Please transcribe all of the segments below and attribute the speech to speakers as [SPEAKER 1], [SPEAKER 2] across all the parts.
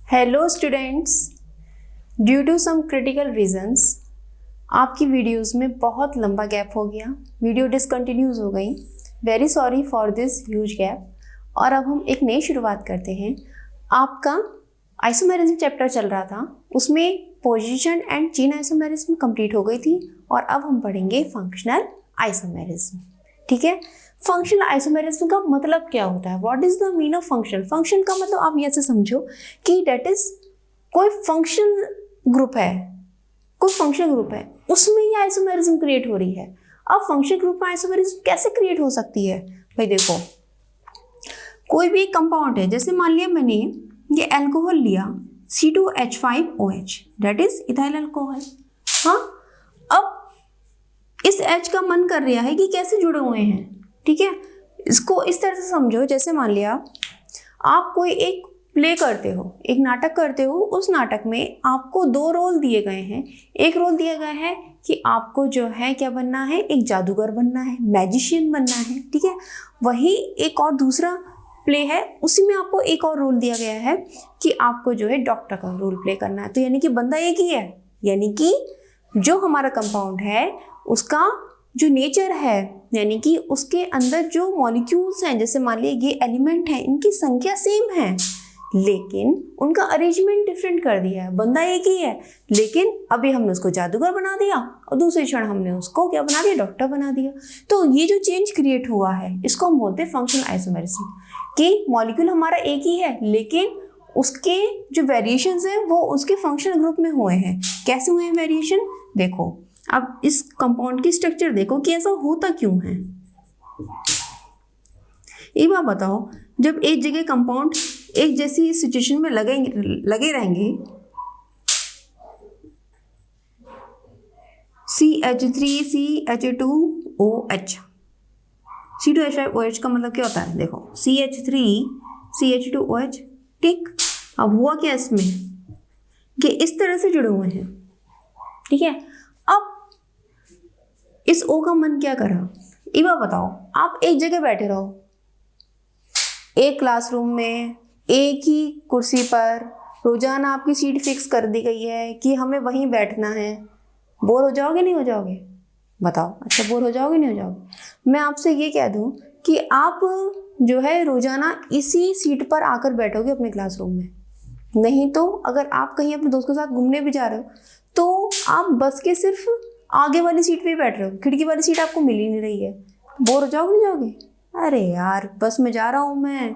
[SPEAKER 1] Hello students, due to some critical reasons आपकी videos में बहुत लंबा गैप हो गया, वीडियो डिसकंटिन्यूज हो गई। Very sorry for this huge gap. और अब हम एक नई शुरुआत करते हैं। आपका आइसोमेरिज्म चैप्टर चल रहा था, उसमें position and chain isomerism complete हो गई थी और अब हम पढ़ेंगे फंक्शनल आइसोमेरिज्म। ठीक है, फंक्शनल आइसोमेरिज्म का मतलब क्या होता है? What is the mean of function? Function का मतलब आप ये से समझो कि डेट इज कोई फंक्शनल ग्रुप है, कोई फंक्शनल ग्रुप है, उसमें ये आइसोमेरिज्म क्रिएट हो रही है। अब फंक्शनल ग्रुप में आइसोमेरिज्म कैसे क्रिएट हो सकती है? भाई देखो, कोई भी एक कंपाउंड है, जैसे मान लिया मैंने ये अल्कोहल लिया C2H5OH, date is ethyl alcohol. हाँ, अब इस H का मन कर रहा है कि कैसे जुड़े हुए हैं। ठीक है, इसको इस तरह से समझो, जैसे मान लिया आप कोई एक प्ले करते हो, एक नाटक करते हो, उस नाटक में आपको दो रोल दिए गए हैं। एक रोल दिया गया है कि आपको जो है क्या बनना है, एक जादूगर बनना है, मैजिशियन बनना है। ठीक है, वही एक और दूसरा प्ले है, उसी में आपको एक और रोल दिया गया है कि आपको जो है डॉक्टर का रोल प्ले करना है। तो यानी कि बंदा एक ही है, यानी कि जो हमारा कंपाउंड है उसका जो नेचर है, यानी कि उसके अंदर जो मॉलिक्यूल्स हैं, जैसे मान लीजिए ये एलिमेंट हैं, इनकी संख्या सेम है लेकिन उनका अरेंजमेंट डिफरेंट कर दिया है। बंदा एक ही है लेकिन अभी हमने उसको जादूगर बना दिया और दूसरे क्षण हमने उसको क्या बना दिया, डॉक्टर बना दिया। तो ये जो चेंज क्रिएट हुआ है इसको हम बोलते हैं फंक्शनल आइसोमेरिज्म, कि मॉलिक्यूल हमारा एक ही है लेकिन उसके जो वेरिएशंस हैं वो उसके फंक्शनल ग्रुप में हुए हैं। कैसे हुए हैं वेरिएशन? देखो, अब इस कंपाउंड की स्ट्रक्चर देखो कि ऐसा होता क्यों है। एक बात बताओ, जब एक जगह कंपाउंड एक जैसी सिचुएशन में लगे रहेंगे, CH3CH2OH, C2H5OH का मतलब क्या होता है? देखो, CH3CH2OH, ठीक। अब हुआ क्या इसमें कि इस तरह से जुड़े हुए हैं। ठीक है, अब इस O का मन क्या करा? एक बार बताओ, आप एक जगह बैठे रहो, एक क्लासरूम में एक ही कुर्सी पर, रोजाना आपकी सीट फिक्स कर दी गई है कि हमें वहीं बैठना है। बोर हो जाओगे नहीं हो जाओगे? बताओ। अच्छा, बोर हो जाओगे नहीं हो जाओगे? मैं आपसे ये कह दूं कि आप जो है रोजाना इसी सीट पर आकर बैठोगे अपने क्लासरूम में। नहीं तो अगर आप कहीं अपने दोस्त के साथ घूमने भी जा रहे हो तो आप बस के सिर्फ आगे वाली सीट पे ही बैठ रहे हो, खिड़की वाली सीट आपको मिल ही नहीं रही है। बोर हो जाओगे नहीं जाओगे? अरे यार, बस में जा रहा हूँ मैं,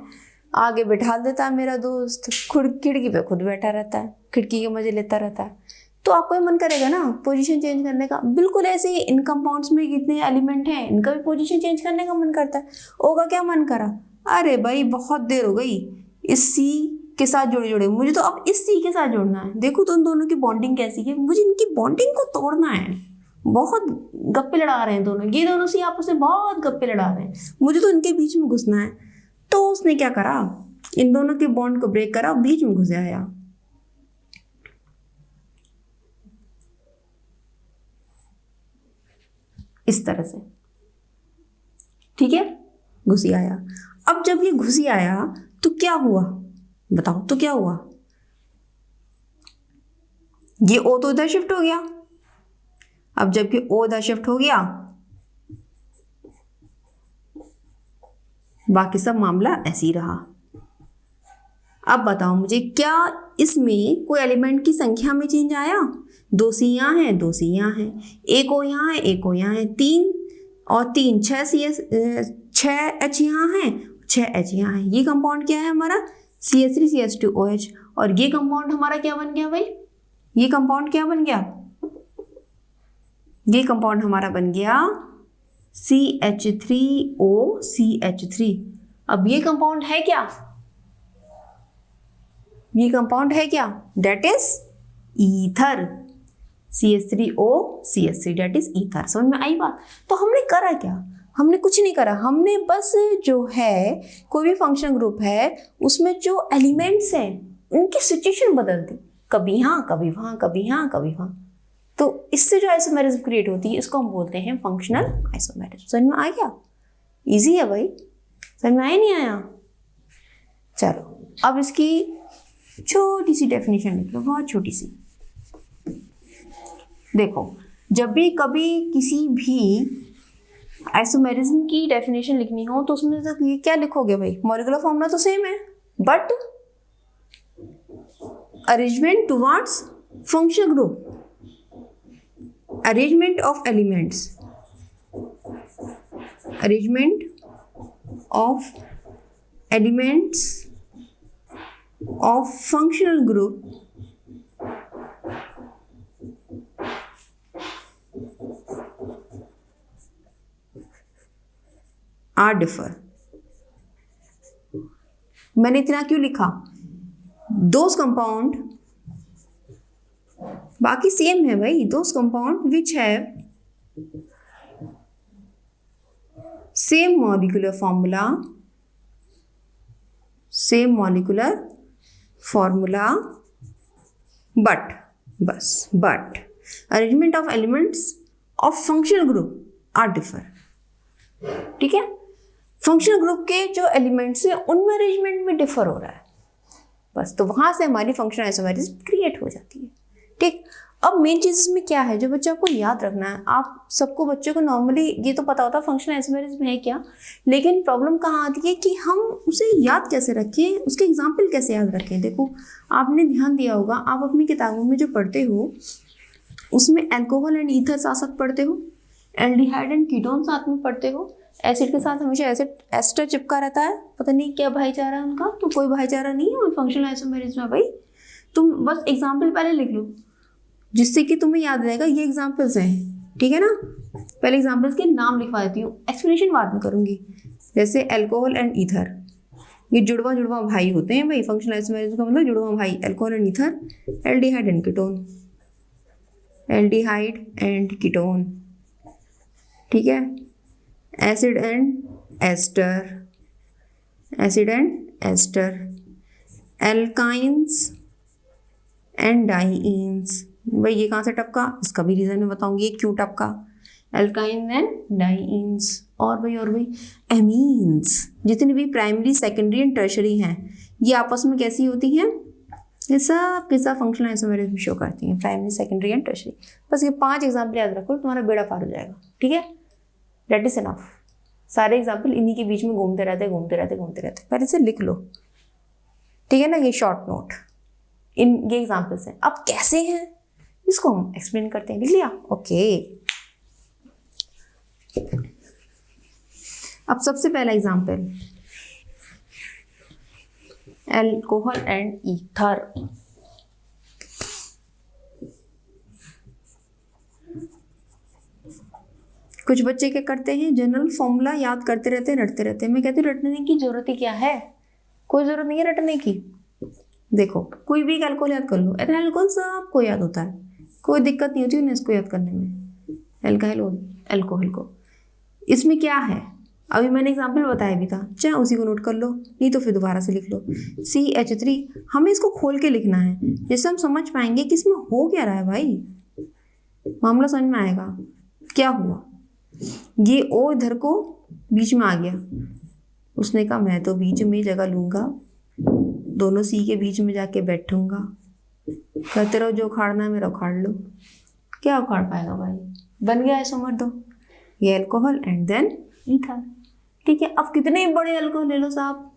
[SPEAKER 1] आगे बैठा देता है मेरा दोस्त, खिड़की पे खुद बैठा रहता है, खिड़की के मजे लेता रहता है। तो आपको मन करेगा ना पोजीशन चेंज करने का। बिल्कुल ऐसे ही इन कंपाउंड्स में कितने एलिमेंट हैं, इनका भी पोजीशन चेंज करने का मन करता है। ओ का क्या मन करा? अरे भाई, बहुत देर हो गई इस C के साथ जुड़े, मुझे तो अब इस C के साथ जुड़ना है। देखो तो उन दोनों की बॉन्डिंग कैसी है, मुझे इनकी बॉन्डिंग को तोड़ना है। बहुत गप्पे लड़ा रहे हैं दोनों, ये दोनों C आपस में बहुत गप्पे लड़ा रहे हैं, मुझे तो इनके बीच में घुसना है। तो उसने क्या करा, इन दोनों के बॉन्ड को ब्रेक करा, बीच में घुस आया इस तरह से। ठीक है, घुसी आया। अब जब ये घुसी आया तो क्या हुआ बताओ? तो क्या हुआ? ये O तो इधर शिफ्ट हो गया। अब जबकि O इधर शिफ्ट हो गया, बाकी सब मामला ऐसे ही रहा। अब बताओ मुझे, क्या इसमें कोई एलिमेंट की संख्या में चेंज आया? 2 C यहाँ है, 2 C यहाँ है, एक O यहाँ है, एक O यहाँ है, 3 और 3, 6 H यहाँ है, 6 H यहाँ है। ये कंपाउंड क्या है हमारा? CH3CH2OH। और ये कंपाउंड हमारा क्या बन गया भाई? ये कंपाउंड क्या बन गया? ये कंपाउंड हमारा बन गया CH3OCH3। अब ये कंपाउंड है क्या? ये कंपाउंड है क्या? That is ether. CH3OCH3 that is ether. समझ में आई बात? तो हमने करा क्या? हमने कुछ नहीं करा, हमने बस जो है कोई भी फंक्शन ग्रुप है उसमें जो एलिमेंट्स हैं उनकी सिचुएशन बदल दी, कभी यहाँ कभी वहाँ, कभी यहाँ कभी वहाँ। तो इससे जो आइसोमेरिज्म क्रिएट होती है इसको हम बोलते हैं फंक्शनल आइसोमेरिज्म। समझ में आ गया? इजी है भाई, समझ में आया नहीं आया? चलो, अब इसकी छोटी सी डेफिनेशन लिख लो, बहुत छोटी सी। देखो, जब भी कभी किसी भी आइसोमेरिज्म की डेफिनेशन लिखनी हो तो उसमें तो ये क्या लिखोगे भाई, मॉलिक्यूलर फॉर्मूला तो सेम है, but arrangement towards functional group, arrangement of elements, arrangement of elements of functional group are differ। मैंने इतना क्यों लिखा? Those compound, बाकी सेम है भाई, those compound which have same molecular formula, but arrangement of elements of functional group are differ। ठीक है, functional group के जो एलिमेंट्स है उनमें अरेंजमेंट में डिफर हो रहा है, बस। तो वहां से हमारी फंक्शनल आइसोमेरिज्म क्रिएट हो जाती है। ठीक, अब मेन चीज इसमें क्या है जो बच्चे आपको याद रखना है। आप सबको, बच्चों को नॉर्मली ये तो पता होता है फंक्शनल आइसोमेरिज्म है क्या, लेकिन प्रॉब्लम कहाँ आती है कि हम उसे याद कैसे रखें, उसके एग्जाम्पल कैसे याद रखें। देखो, आपने ध्यान दिया होगा, आप अपनी किताबों में जो पढ़ते हो उसमें अल्कोहल एंड ईथर साथ साथ पढ़ते हो, एल्डिहाइड एंड कीटोन साथ में पढ़ते हो, एसिड के साथ हमेशा एसिड एस्टर चिपका रहता है, पता नहीं क्या भाईचारा है उनका, तो कोई भाईचारा नहीं है फंक्शनल आइसोमेरिज्म में भाई। तुम बस एग्जाम्पल पहले लिख लो जिससे कि तुम्हें याद रहेगा ये एग्जाम्पल्स हैं, ठीक है ना। पहले एग्जाम्पल्स के नाम लिखवा देती हूँ, एक्सप्लेनेशन बाद में करूँगी। जैसे अल्कोहल एंड ईथर, ये जुड़वा भाई होते हैं भाई, फंक्शनल आइसोमेरिज्म का मतलब जुड़वा भाई, alcohol and ether, aldehyde and ketone, ठीक है। Acid and ester, alkynes and dienes. भाई ये कहाँ से टपका, इसका भी रीजन मैं बताऊंगी क्यों टपका। एल्काइन एंड डाइईन्स, और भाई एमीन्स, जितनी भी प्राइमरी, सेकेंडरी एंड टर्शरी हैं ये आपस में कैसी होती हैं, ये सब के सब फंक्शनल आइसोमेरिज्म शो करती हैं, प्राइमरी, सेकेंडरी एंड टर्शरी। बस ये 5 एग्जाम्पल याद रखो, तुम्हारा बेड़ा पार हो जाएगा, ठीक है। That is enough. सारे एग्जाम्पल इन्हीं के बीच में घूमते रहते, पहले से लिख लो, ठीक है ना। ये शॉर्ट नोट, ये एग्जाम्पल्स हैं। अब कैसे हैं इसको हम एक्सप्लेन करते हैं, लिख लिया, ओके। अब सबसे पहला एग्जाम्पल, अल्कोहल एंड ईथर। कुछ बच्चे क्या करते हैं, जनरल फॉर्मूला याद करते रहते हैं, रटते रहते हैं। मैं कहती हूँ रटने की जरूरत ही क्या है, कोई जरूरत नहीं है रटने की। देखो, कोई भी अल्कोहल याद कर लो, अल्कोहल सबको याद होता है, कोई दिक्कत नहीं होती उन्हें इसको याद करने में, अल्कोहल को। इसमें क्या है, अभी मैंने एग्जाम्पल बताया भी था, चाहे उसी को नोट कर लो, नहीं तो फिर दोबारा से लिख लो। CH3, हमें इसको खोल के लिखना है जिससे हम समझ पाएंगे कि इसमें हो क्या रहा है भाई, मामला समझ में आएगा क्या हुआ। ये O इधर को बीच में आ गया, उसने कहा मैं तो बीच में जगह लूँगा, दोनों C के बीच में जाके बैठूंगा, कहते रहो जो उखाड़ना है मेरा उखाड़ लो। क्या उखाड़ पाएगा भाई, बन गया आइसोमर दो, ये अल्कोहल एंड देन ईथर, ठीक है। अब कितने बड़े अल्कोहल ले लो साहब,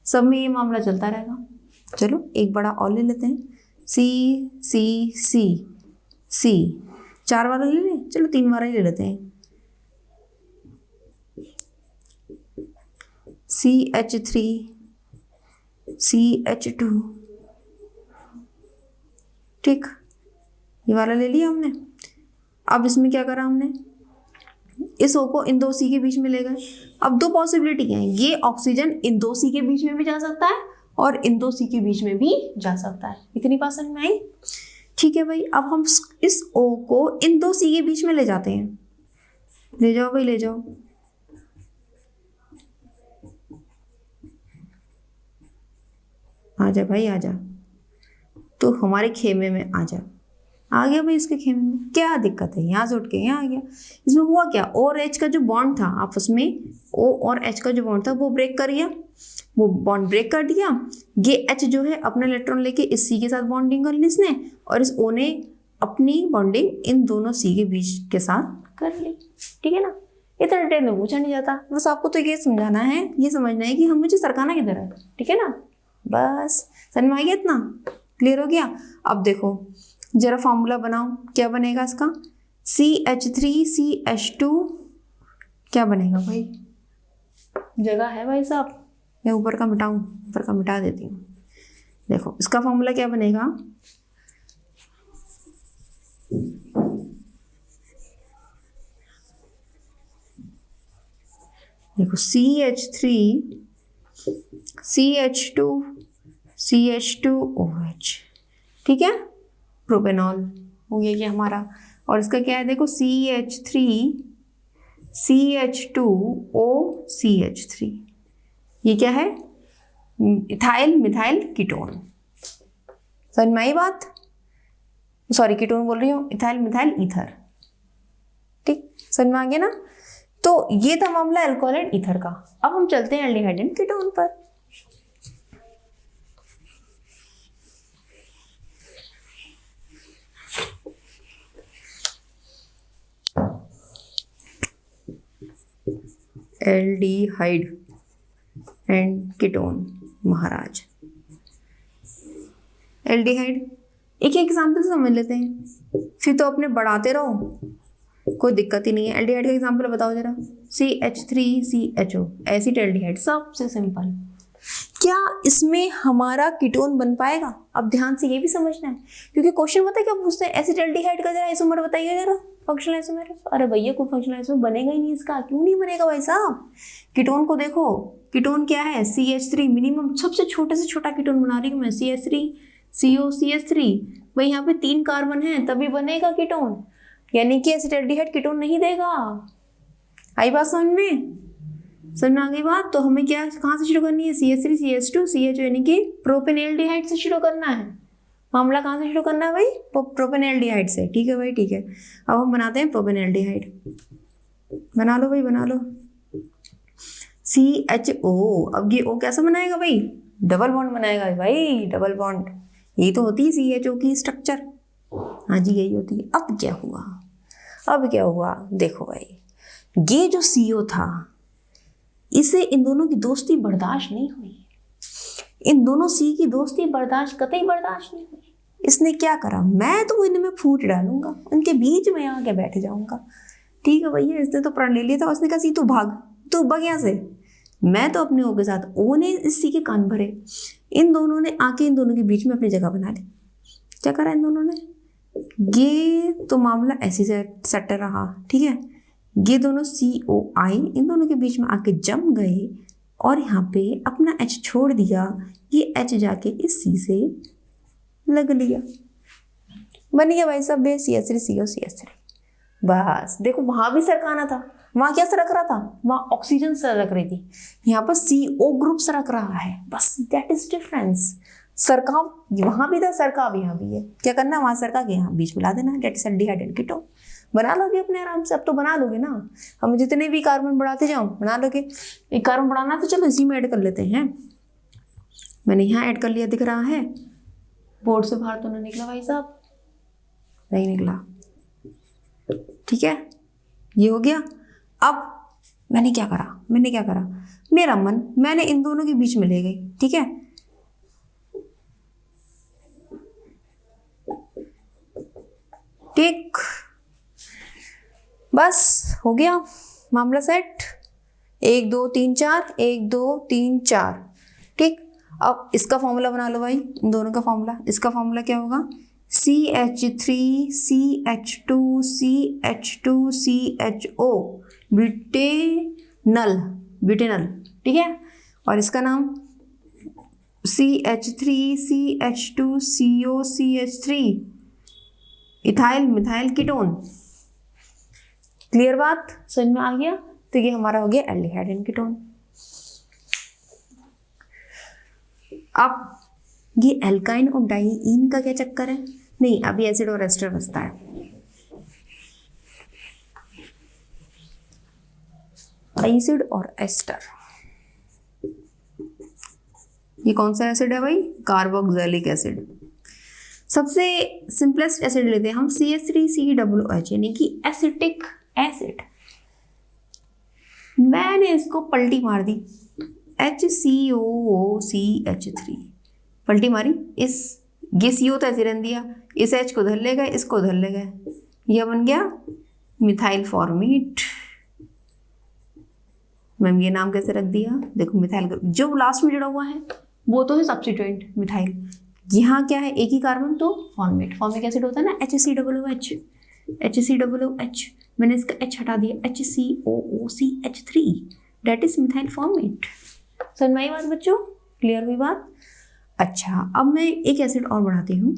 [SPEAKER 1] सब में ये मामला चलता रहेगा। चलो एक बड़ा और ले लेते हैं, C 4 वाला ले लें, चलो 3 वाला ही ले लेते हैं। CH3 CH2, ठीक, ये वाला ले लिया हमने। अब इसमें क्या करा हमने, इस O को इन 2 C के बीच में ले गए। अब 2 पॉसिबिलिटी हैं, ये ऑक्सीजन इन 2 C के बीच में भी जा सकता है और इन 2 C के बीच में भी जा सकता है। इतनी बात समझ में आई, ठीक है भाई। अब हम इस O को इन 2 C के बीच में ले जाते हैं, ले जाओ भाई ले जाओ। आजा भाई आजा, तो हमारे खेमे में आजा। आ गया भाई इसके खेमे में, क्या दिक्कत है, यहाँ से उठ के यहाँ आ गया। इसमें हुआ क्या, O और H का जो बॉन्ड था आपस में, O और H का जो बॉन्ड था वो ब्रेक कर गया। वो बॉन्ड ब्रेक कर दिया, ये H जो है अपना इलेक्ट्रॉन लेके इस C के साथ बॉन्डिंग कर ली इसने, और इस O ने अपनी बॉन्डिंग इन दोनों C के बीच के साथ कर ली। ठीक है ना, इतना डिटेल में पूछा नहीं जाता, बस आपको तो ये समझाना है, ये समझना है कि हम मुझे सरकाना किधर है। ठीक है ना, बस समझ में आ गया, इतना क्लियर हो गया। अब देखो जरा फॉर्मूला बनाओ, क्या बनेगा इसका, CH3CH2 क्या बनेगा भाई, जगह है भाई साहब, मैं ऊपर का मिटाऊं, ऊपर का मिटा देती हूँ। देखो इसका फॉर्मूला क्या बनेगा, देखो CH3 CH2 CH2OH, ठीक है, प्रोपेनॉल हो गया ये हमारा। और इसका क्या है, देखो CH3 CH2O CH3, ये क्या है, इथाइल मिथाइल कीटोन। समझ में आई बात, सॉरी कीटोन बोल रही हूँ, इथाइल मिथाइल ईथर। ठीक, समझ में आ गया ना। तो ये था मामला अल्कोहल एंड ईथर का। अब हम चलते हैं एल्डिहाइड एंड कीटोन पर। Aldehyde and ketone Maharaj, aldehyde एक एग्जाम्पल समझ लेते हैं, फिर तो अपने बढ़ाते रहो, कोई दिक्कत ही नहीं है। एल्डिहाइड का एग्जाम्पल बताओ जरा, CH3CHO एसिड एल्डिहाइड, सबसे सिंपल। क्या इसमें हमारा कीटोन बन पाएगा? अब ध्यान से ये भी समझना है, क्योंकि क्वेश्चन पता है क्या पूछते हैं, एसिड एल्डिहाइड का जरा आइसोमर बताइए जरा, फंक्शनल आइसोमर। अरे भैया कोई फंक्शनल आइसोमर बनेगा ही नहीं इसका, क्यों नहीं बनेगा भाई साहब? कीटोन को देखो, कीटोन क्या है, CH3 मिनिमम, सबसे छोटे से छोटा कीटोन बना रही हूँ मैं, CH3 CO CH3, भाई यहाँ पे 3 कार्बन है तभी बनेगा कीटोन, यानी कि एसिड एल्डिहाइड कीटोन नहीं देगा। आई बात समझ में? समझ में आ गई बात? तो हमें क्या कहाँ से शुरू करनी है, CH3 CH2 CH यानी कि प्रोपेनएल्डिहाइड से शुरू करना है। मामला कहाँ से शुरू करना है भाई, प्रोपेनएल्डिहाइड से। ठीक है भाई, ठीक है। अब हम बनाते हैं प्रोपेनएल्डिहाइड, बना लो भाई, बना लो। CHO, अब ये O कैसा बनाएगा भाई, डबल बॉन्ड बनाएगा भाई, डबल बॉन्ड। यही तो होती है CHO की स्ट्रक्चर, हाँ जी यही होती है। अब क्या हुआ, अब क्या हुआ, देखो भाई, ये जो CO था, इसे इन दोनों की दोस्ती बर्दाश्त नहीं हुई, इन दोनों C की दोस्ती बर्दाश्त कतई बर्दाश्त नहीं हुई। इसने क्या करा, मैं तो इनमें फूट डालूंगा, उनके बीच में आके बैठ जाऊंगा। ठीक है भैया, इसने तो प्रण ले लिया था, उसने कहा सी तू भाग, तू भाग यहाँ से, मैं तो अपने O के साथ, O ने इस C के कान भरे, इन दोनों ने आके इन दोनों के बीच में अपनी जगह बना ली। क्या करा इन दोनों ने, ये तो मामला ऐसे सेट रहा। ठीक है, ये दोनों COI इन दोनों के बीच में आके जम गए और यहाँ पे अपना H छोड़ दिया, ये H जाके इस C से लग लिया, बन गया भाई साहब CH3CO CH3। बस देखो, वहां भी सरकाना था, वहां क्या सरक रहा था, वहां ऑक्सीजन सरक रही थी, यहाँ पर CO ग्रुप सरक रहा है, बस दैट इज डिफरेंस। सरकाव वहां भी था, सरकाव यहाँ भी है। क्या करना, वहां सरका के यहाँ बीच मिला देना, that is aldehyde and ketone. बना लोगे अपने आराम से, अब तो बना लोगे ना, हम जितने भी कार्बन बढ़ाते जाओ बना लोगे। एक कार्बन बढ़ाना तो चलो इसी में ऐड कर लेते हैं, मैंने यहाँ ऐड कर लिया, दिख रहा है, बोर्ड से बाहर तो नहीं निकला भाई साहब, नहीं निकला। ठीक है, ये हो गया। अब मैंने क्या करा, मेरा मन, मैंने इन दोनों के बीच में ले गई। ठीक है, ठीक, बस हो गया मामला सेट। 1 2 3 4, 1 2 3 4। ठीक, अब इसका फॉर्मूला बना लो भाई, इन दोनों का फॉर्मूला। इसका फॉर्मूला क्या होगा, CH3 CH2 CH2 CHO, butanal, butanal. ठीक है, और इसका नाम CH3 CH2 CO CH3, ethyl methyl ketone. Clear बात, समझ में आ गया? तो ये हमारा हो गया एल्डिहाइड एंड कीटोन। अब ये एल्काइन और डाइईन का क्या चक्कर है, नहीं अभी एसिड और एस्टर बचता है। एसिड और एस्टर, ये कौन सा एसिड है भाई? Carboxylic acid. सबसे सिंपलेस्ट एसिड लेते हैं हम CH3COOH यानी कि एसिटिक एसिड। मैंने इसको पलटी मार दी, HCOOCH3 पलटी मारी, ये CO तो ऐसे रहने दिया, इस H को धर लेगा, इसको धर लेगा, यह बन गया मिथाइल फॉर्मेट। मैम ये नाम कैसे रख दिया? देखो मिथाइल ग्रुप जो लास्ट में जुड़ा हुआ है वो तो है सब्स्टिट्यूएंट मिथाइल, यहाँ क्या है एक ही कार्बन तो फॉर्मेट। फॉर्मिक एसिड होता है ना HCOOH, HCOOH, मैंने इसका H हटा दिया, HCOOCH3, date is methyl formate. समझ में आई बात बच्चों? क्लियर हुई बात? अच्छा, अब मैं एक एसिड और बढ़ाती हूँ,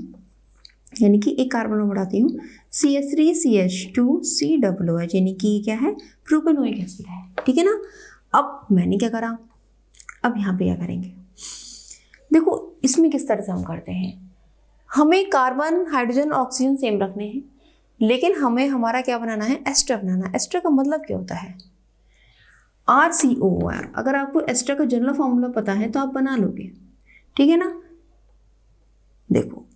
[SPEAKER 1] यानी कि एक कार्बन और बढ़ाती हूँ, CH3CH2COOH, यानी कि क्या है? प्रोपेनोइक एसिड है, ठीक है ना। अब मैंने क्या करा, अब यहाँ पे क्या करेंगे, देखो इसमें किस तरह से हम करते हैं, हमें कार्बन हाइड्रोजन ऑक्सीजन सेम रखने हैं, लेकिन हमें हमारा क्या बनाना है? एस्टर बनाना है। एस्टर का मतलब क्या होता है? RCOOR। अगर आपको एस्टर का जनरल फॉर्मूला पता है तो आप बना लोगे, ठीक है ना। देखो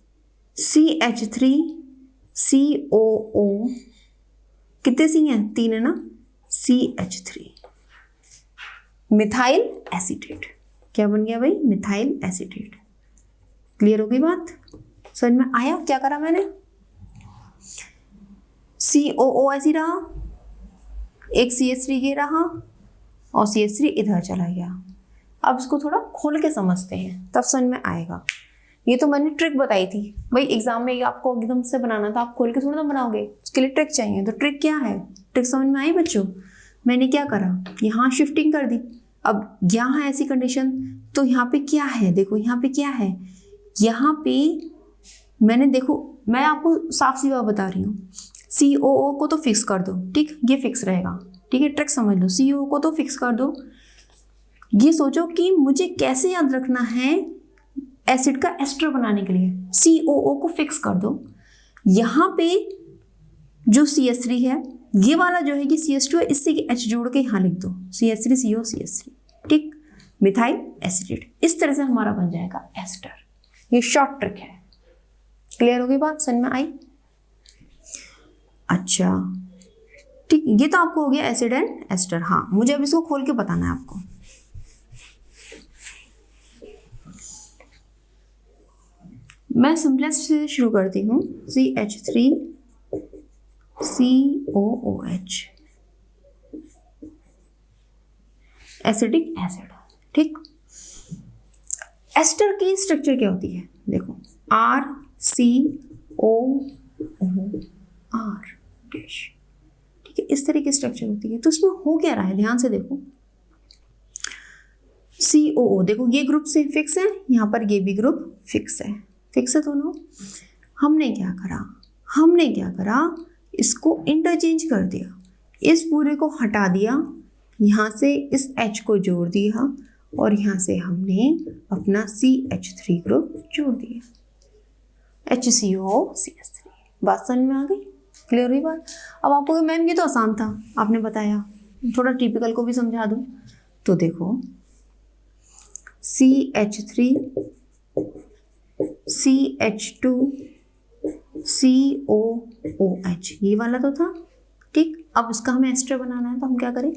[SPEAKER 1] CH3COO, कितने सी हैं? 3 है ना, CH3, मिथाइल एसीटेट। क्या बन गया भाई? Methyl acetate. क्लियर हो गई बात? समझ में आया क्या करा मैंने? COO ऐसी रहा, एक CH3 ये रहा और CH3 इधर चला गया। अब इसको थोड़ा खोल के समझते हैं तब समझ में आएगा। ये तो मैंने ट्रिक बताई थी भाई, एग्जाम में आपको एकदम से बनाना था, आप खोल के थोड़ा ना बनाओगे, उसके लिए ट्रिक चाहिए। तो ट्रिक क्या है? ट्रिक समझ में आई बच्चों? मैंने क्या करा, यहाँ शिफ्टिंग कर दी। अब यहाँ है ऐसी कंडीशन, तो यहाँ पे क्या है? देखो यहाँ पे क्या है, यहाँ पे मैंने, देखो मैं आपको साफ सी बात बता रही हूँ, COO को तो फिक्स कर दो, ठीक, ये फिक्स रहेगा, ठीक है, ट्रिक समझ लो। CO को तो फिक्स कर दो, ये सोचो कि मुझे कैसे याद रखना है एसिड का एस्टर बनाने के लिए। COO को फिक्स कर दो, यहाँ पे जो CH3 है, ये वाला जो है कि CH2 है, इससे H जोड़ के यहाँ लिख दो, CH3COCH3, ठीक, मिथाइल एसिटेट। इस तरह से हमारा बन जाएगा एस्टर। ये शॉर्ट ट्रिक है। क्लियर हो गई बात? समझ में आई? अच्छा ठीक, ये तो आपको हो गया एसिड एंड एस्टर। हाँ, मुझे अब इसको खोल के बताना है आपको। मैं सिंपलेस्ट से शुरू करती हूँ, CH3COOH, एसिडिक एसिड, ठीक। एस्टर की स्ट्रक्चर क्या होती है? देखो RCOOR डैश, ठीक है, इस तरह की स्ट्रक्चर होती है। तो इसमें हो क्या रहा है, ध्यान से देखो। COO, देखो ये ग्रुप से फिक्स है, यहाँ पर ये भी ग्रुप फिक्स है, फिक्स है दोनों। हमने क्या करा, इसको इंटरचेंज कर दिया, इस पूरे को हटा दिया, यहाँ से इस H को जोड़ दिया और यहाँ से हमने अपना CH3 ग्रुप जोड़ दिया, HCOCH3। बात समझ में आ गई? क्लियर हुई बात? अब आपको मैम ये तो आसान था, आपने बताया, थोड़ा टिपिकल को भी समझा दूँ। तो देखो CH3 CH2 COOH, ये वाला तो था, ठीक। अब इसका हमें एस्टर बनाना है, तो हम क्या करें,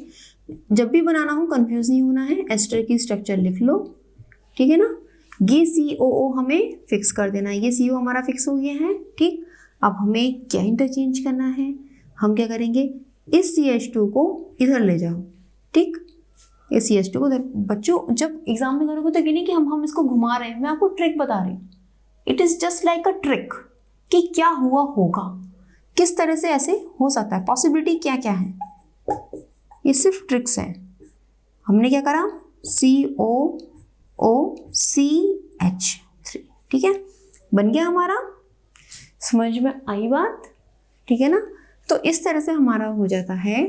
[SPEAKER 1] जब भी बनाना हो कंफ्यूज नहीं होना है, एस्टर की स्ट्रक्चर लिख लो, ठीक है ना। ये COO हमें फिक्स कर देना है, ये CO हमारा फिक्स हो गया है, ठीक। अब हमें क्या इंटरचेंज करना है, हम क्या करेंगे, इस CH2 को इधर ले जाओ, ठीक, इस CH2 को इधर। बच्चों जब एग्जाम में करोगे तो ये नहीं कि हम इसको घुमा रहे हैं, मैं आपको ट्रिक बता रही हूँ। It is just like a trick कि क्या हुआ होगा, किस तरह से ऐसे हो सकता है, पॉसिबिलिटी क्या क्या है, ये सिर्फ ट्रिक्स हैं। हमने क्या करा, COOCH3, ठीक है, बन गया हमारा। समझ में आई बात? ठीक है ना। तो इस तरह से हमारा हो जाता है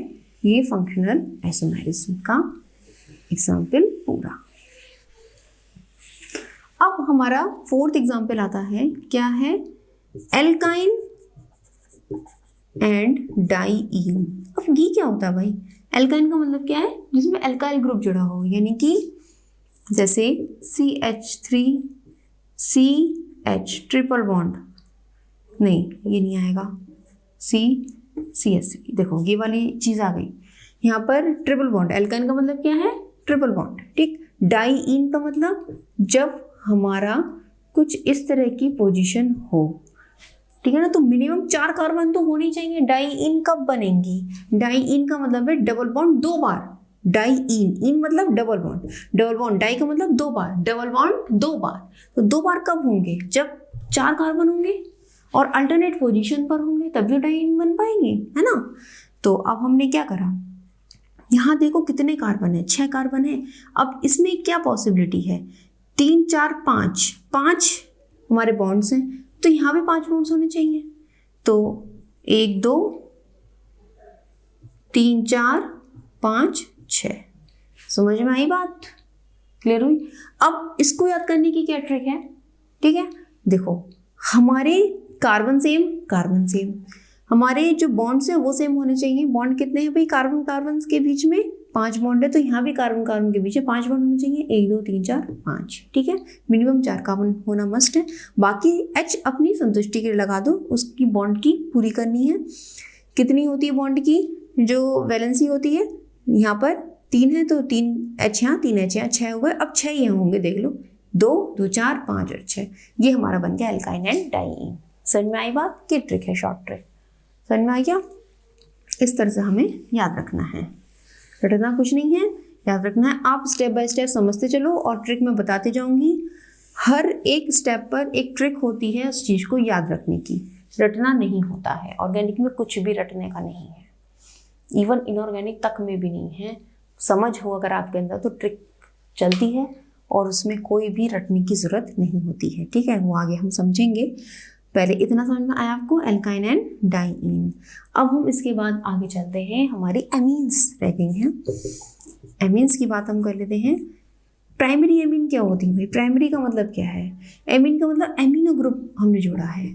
[SPEAKER 1] ये फंक्शनल आइसोमेरिज्म का एग्जाम्पल पूरा। अब हमारा फोर्थ एग्जाम्पल आता है, क्या है, एल्काइन एंड डाईईन। अब ये क्या होता है भाई? एल्काइन का मतलब क्या है? जिसमें एल्काइल ग्रुप जुड़ा हो, यानी कि जैसे CH3CH ट्रिपल बॉन्ड, नहीं ये नहीं आएगा, CCH3, देखो ये वाली चीज़ आ गई। यहाँ पर ट्रिपल बॉन्ड, एल्काइन का मतलब क्या है, ट्रिपल बॉन्ड, ठीक। डाईइन का मतलब जब हमारा कुछ इस तरह की पोजीशन हो, ठीक है ना, तो मिनिमम 4 कार्बन तो होनी चाहिए। डाईइन कब बनेंगी, डाईइन का मतलब है डबल बॉन्ड 2 बार, डाईइन, इन मतलब double bond, double bond, di का मतलब 2 बार, डबल बॉन्ड 2 बार, तो 2 बार कब होंगे, जब 4 कार्बन होंगे और अल्टरनेट पोजीशन पर होंगे, तभी डाईइन बन पाएंगे, है ना। तो अब हमने क्या करा, यहाँ देखो कितने कार्बन है, 6 कार्बन है। अब इसमें क्या पॉसिबिलिटी है, 3 4 5, 5 हमारे बॉन्ड्स हैं, तो यहाँ भी 5 बॉन्ड्स होने चाहिए। तो 1 2 3 4 5 6, समझ में आई बात, क्लियर हुई। अब इसको याद करने की क्या ट्रिक है, ठीक है, देखो हमारे कार्बन सेम, हमारे जो बॉन्ड्स हैं वो सेम होने चाहिए। बॉन्ड कितने हैं भाई, कार्बन कार्बन के बीच में 5 बॉन्ड है, तो यहाँ भी कार्बन कार्बन के बीच में 5 बॉन्ड होने चाहिए, 1 2 3 4 5, ठीक है। मिनिमम 4 कार्बन होना मस्ट है। बाकी H अपनी संतुष्टि के लिए लगा दो, उसकी बॉन्ड की पूरी करनी है। कितनी होती है बॉन्ड की जो वैलेंसी होती है, यहाँ पर 3 है तो 3 H यहाँ, 3 H यहाँ, 6 हो गए। अब 6 यहाँ होंगे, देख लो, 2 2 4 5 और 6, ये हमारा बन गया एल्काइन एंड डाईइन। समझ में आई बात, क्या ट्रिक है, शॉर्ट ट्रिक, समझ में आ गया। इस तरह से हमें याद रखना है, रटना कुछ नहीं है, याद रखना है। आप स्टेप बाय स्टेप समझते चलो और ट्रिक मैं बताती जाऊंगी। हर एक स्टेप पर एक ट्रिक होती है उस चीज़ को याद रखने की, रटना नहीं होता है। ऑर्गेनिक में कुछ भी रटने का नहीं है, इवन इनऑर्गेनिक तक में भी नहीं है। समझ हो अगर आपके अंदर तो ट्रिक चलती है और उसमें कोई भी रटने की ज़रूरत नहीं होती है, ठीक है। वो आगे हम समझेंगे, पहले इतना समझ में आया आपको, एल्काइन एंड डाईइन। अब हम इसके बाद आगे चलते हैं, हमारी एमीन्स रह गई हैं। एमीन्स की बात हम कर लेते हैं। प्राइमरी एमीन क्या होती है भाई, प्राइमरी का मतलब क्या है, एमीन का मतलब एमिनो ग्रुप हमने जोड़ा है,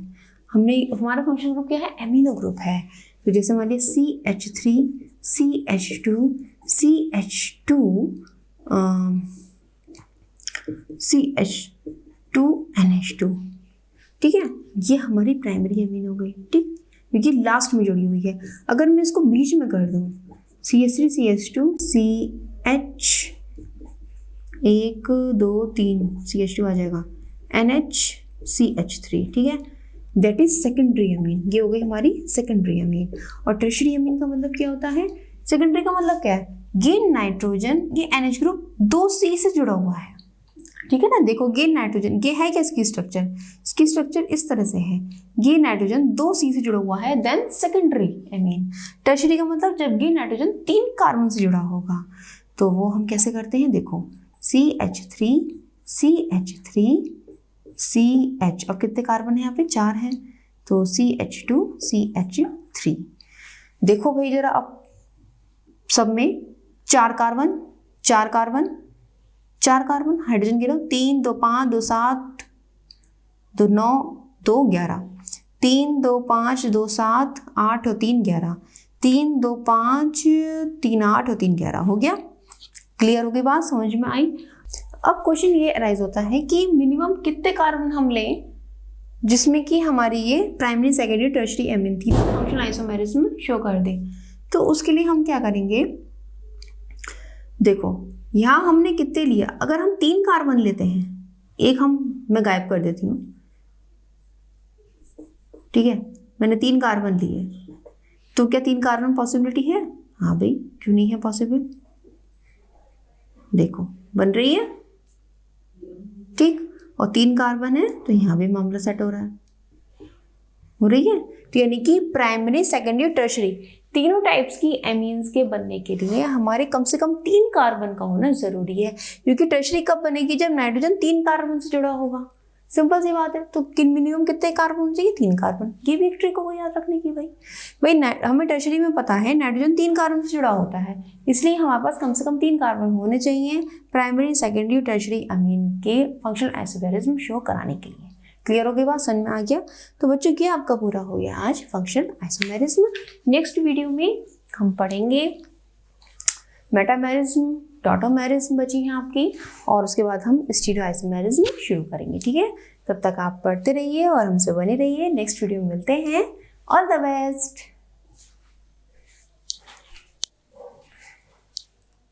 [SPEAKER 1] हमारा फंक्शन ग्रुप क्या है, एमिनो ग्रुप है। तो जैसे मान लीजिए CH3 CH2 CH2 CH2 NH2, ठीक है, ये हमारी प्राइमरी एमीन हो गई, ठीक, क्योंकि लास्ट में जुड़ी हुई है। अगर मैं इसको बीच में कर दूं, CH3 CH2 CH 1 2 3 CH2 आ जाएगा, NH CH3, ठीक है, दैट इज सेकेंडरी एमीन। ये हो गई हमारी सेकेंडरी एमीन। और टर्शियरी एमीन का मतलब क्या होता है, सेकेंडरी का मतलब क्या है, ये नाइट्रोजन, ये NH ग्रुप 2C से जुड़ा हुआ है, ठीक है ना। देखो ये नाइट्रोजन, ये है क्या इसकी स्ट्रक्चर, इसकी स्ट्रक्चर इस तरह से है, ये नाइट्रोजन 2C से जुड़ा हुआ है, देन सेकेंडरी एमीन। टर्शियरी का मतलब जब ये नाइट्रोजन 3 कार्बन से जुड़ा होगा, तो वो हम कैसे करते हैं, देखो CH3 CH3 CH, और कितने कार्बन है यहाँ पे, 4 है, तो CH2 CH3। देखो भाई जरा, अब सब में 4 कार्बन 4 कार्बन 4 कार्बन, हाइड्रोजन गिनो, 3 2 5 2 7 2 9 2 11, 3 2 5 2 7 8 और 3 11, 3 2 5 3 8 और 3 11, हो गया, क्लियर हो गई बात, समझ में आई। अब क्वेश्चन ये अराइज होता है कि मिनिमम कितने कार्बन हम लें जिसमें कि हमारी ये प्राइमरी सेकेंडरी टर्शियरी एमीन थी, फंक्शनल आइसोमेरिज्म शो कर दे। तो उसके लिए हम क्या करेंगे, देखो यहाँ हमने कितने लिया, अगर हम 3 कार्बन लेते हैं, एक मैं गायब कर देती हूँ, ठीक है, मैंने 3 कार्बन लिए, तो क्या 3 कार्बन पॉसिबिलिटी है, हाँ भाई क्यों नहीं है पॉसिबल, देखो बन रही है, ठीक, और 3 कार्बन है तो यहाँ भी मामला सेट हो रहा है, हो रही है। तो यानी कि प्राइमरी सेकेंडरी टर्शियरी तीनों टाइप्स की एमीन्स के बनने के लिए हमारे कम से कम 3 कार्बन का होना जरूरी है, क्योंकि टर्शियरी कब बनेगी, जब नाइट्रोजन 3 कार्बन से जुड़ा होगा, सिंपल सी बात है। तो मिनिमम कितने कार्बन होने चाहिए, 3 कार्बन। ये भी एक ट्रिक होगा याद रखने की भाई हमें टर्शियरी में पता है नाइट्रोजन 3 कार्बन से जुड़ा होता है, इसलिए हमारे पास कम से कम 3 कार्बन होने चाहिए प्राइमरी सेकेंडरी टर्शियरी अमीन के फंक्शनल आइसोमेरिज्म शो कराने के लिए। क्लियर हो गई बात, समझ में आ गया। तो बच्चों ये आपका पूरा हो गया आज फंक्शनल आइसोमेरिज्म। नेक्स्ट वीडियो में हम पढ़ेंगे मेटामेरिज्म, टॉटोमेरिज्म बची हैं आपकी, और उसके बाद हम स्टीरियोआइसोमेरिज्म शुरू करेंगे। ठीक है, तब तक आप पढ़ते रहिए और हमसे बने रहिए। नेक्स्ट वीडियो में मिलते हैं। All the best.